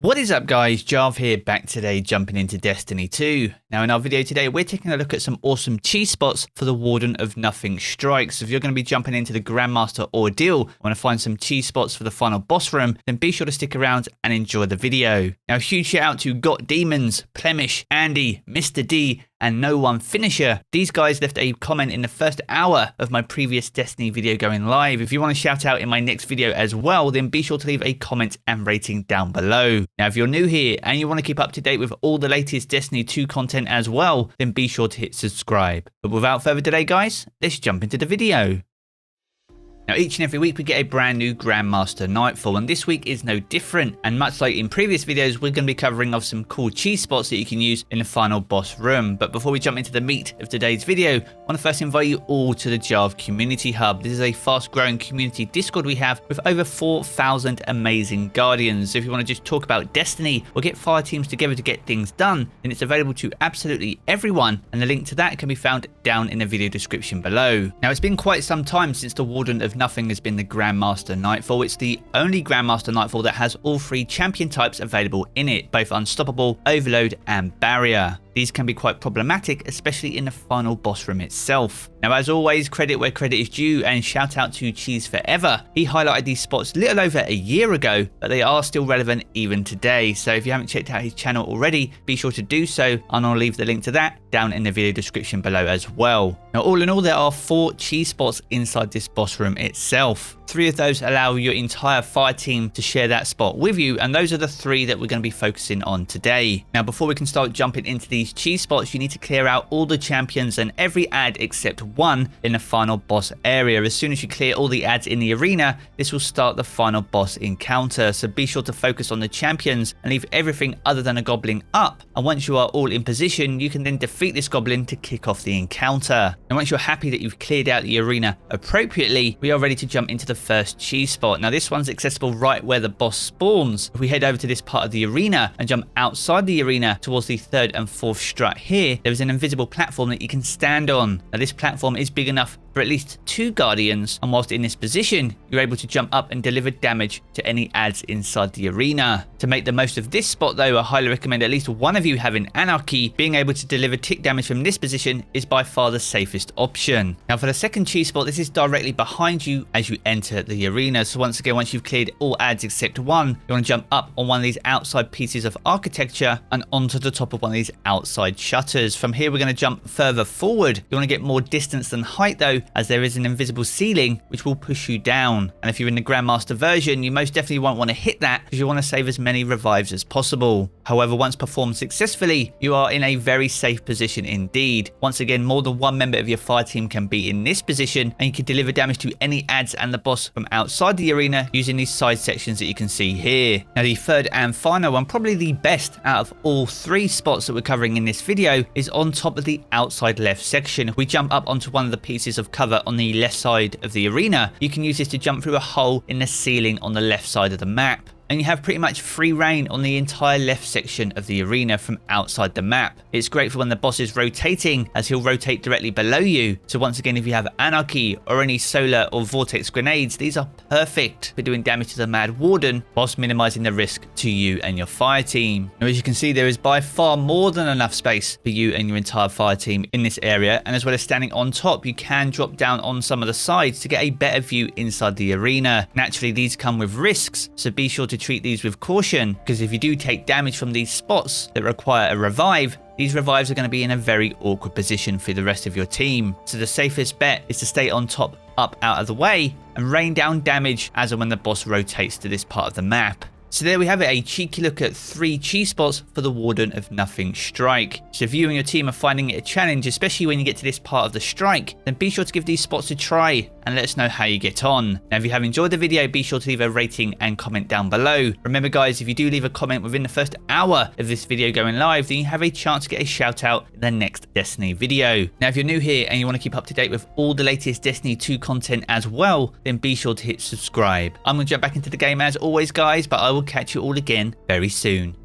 What is up guys, Jarv here, back today jumping into Destiny 2. Now in our video today we're taking a look at some awesome cheese spots for the Warden of Nothing strikes. So if you're going to be jumping into the Grandmaster Ordeal, want to find some cheese spots for the final boss room, then be sure to stick around and enjoy the video. Now huge shout out to Got Demons, Plemish, Andy, Mr. D, and No One Finisher. These guys left a comment in the first hour of my previous Destiny video going live. If you want to shout out in my next video as well, then be sure to leave a comment and rating down below. Now if you're new here and you want to keep up to date with all the latest Destiny 2 content as well, then be sure to hit subscribe. But without further delay guys, let's jump into the video. Now each and every week we get a brand new Grandmaster Nightfall, and this week is no different, and much like in previous videos we're going to be covering off some cool cheese spots that you can use in the final boss room. But before we jump into the meat of today's video, I want to first invite you all to the Jarv Community Hub. This is a fast growing community Discord we have with over 4,000 amazing Guardians. So if you want to just talk about Destiny or get fire teams together to get things done, then it's available to absolutely everyone, and the link to that can be found down in the video description below. Now it's been quite some time since the Warden of Nothing has been the Grandmaster Nightfall. It's the only Grandmaster Nightfall that has all three champion types available in it, both Unstoppable, Overload and Barrier. These can be quite problematic, especially in the final boss room itself. Now as always, credit where credit is due, and shout out to Cheese Forever. He highlighted these spots little over a year ago, but they are still relevant even today. So if you haven't checked out his channel already, be sure to do so, and I'll leave the link to that down in the video description below as well. Now all in all, there are 4 cheese spots inside this boss room itself. 3 of those allow your entire fire team to share that spot with you, and those are the 3 that we're going to be focusing on today. Now before we can start jumping into these cheese spots, you need to clear out all the champions and every ad except one in the final boss area. As soon as you clear all the ads in the arena, this will start the final boss encounter. So be sure to focus on the champions and leave everything other than a goblin up, and once you are all in position, you can then defeat this goblin to kick off the encounter. And once you're happy that you've cleared out the arena appropriately, we are ready to jump into the first cheese spot. Now this one's accessible right where the boss spawns. If we head over to this part of the arena and jump outside the arena towards the 3rd and 4th strut here, there is an invisible platform that you can stand on. Now this platform is big enough for at least 2 guardians, and whilst in this position you're able to jump up and deliver damage to any ads inside the arena. To make the most of this spot though, I highly recommend at least one of you having Anarchy. Being able to deliver tick damage from this position is by far the safest option. Now for the second cheese spot, this is directly behind you as you enter the arena. So once again, once you've cleared all ads except one, you want to jump up on one of these outside pieces of architecture and onto the top of one of these outside shutters. From here we're going to jump further forward. You want to get more distance than height though, as there is an invisible ceiling which will push you down, and if you're in the Grandmaster version you most definitely won't want to hit that, because you want to save as many revives as possible. However, once performed successfully, you are in a very safe position indeed. Once again, more than one member of your fire team can be in this position, and you can deliver damage to any ads and the boss from outside the arena using these side sections that you can see here. Now the 3rd and final one, probably the best out of all 3 spots that we're covering in this video, is on top of the outside left section. If we jump up onto one of the pieces of cover on the left side of the arena, you can use this to jump through a hole in the ceiling on the left side of the map, and you have pretty much free reign on the entire left section of the arena from outside the map. It's great for when the boss is rotating, as he'll rotate directly below you. So once again, if you have Anarchy or any solar or vortex grenades, these are perfect for doing damage to the Mad Warden whilst minimizing the risk to you and your fire team. Now as you can see, there is by far more than enough space for you and your entire fire team in this area, and as well as standing on top, you can drop down on some of the sides to get a better view inside the arena. Naturally these come with risks, so be sure to treat these with caution, because if you do take damage from these spots that require a revive, these revives are going to be in a very awkward position for the rest of your team. So the safest bet is to stay on top, up out of the way, and rain down damage as and when the boss rotates to this part of the map. So there we have it, a cheeky look at 3 cheese spots for the Warden of Nothing strike. So if you and your team are finding it a challenge, especially when you get to this part of the strike, then be sure to give these spots a try and let us know how you get on. Now if you have enjoyed the video, be sure to leave a rating and comment down below. Remember guys, if you do leave a comment within the first hour of this video going live, then you have a chance to get a shout out in the next Destiny video. Now if you're new here and you want to keep up to date with all the latest Destiny 2 content as well, then be sure to hit subscribe. I'm going to jump back into the game as always guys, but I will catch you all again very soon.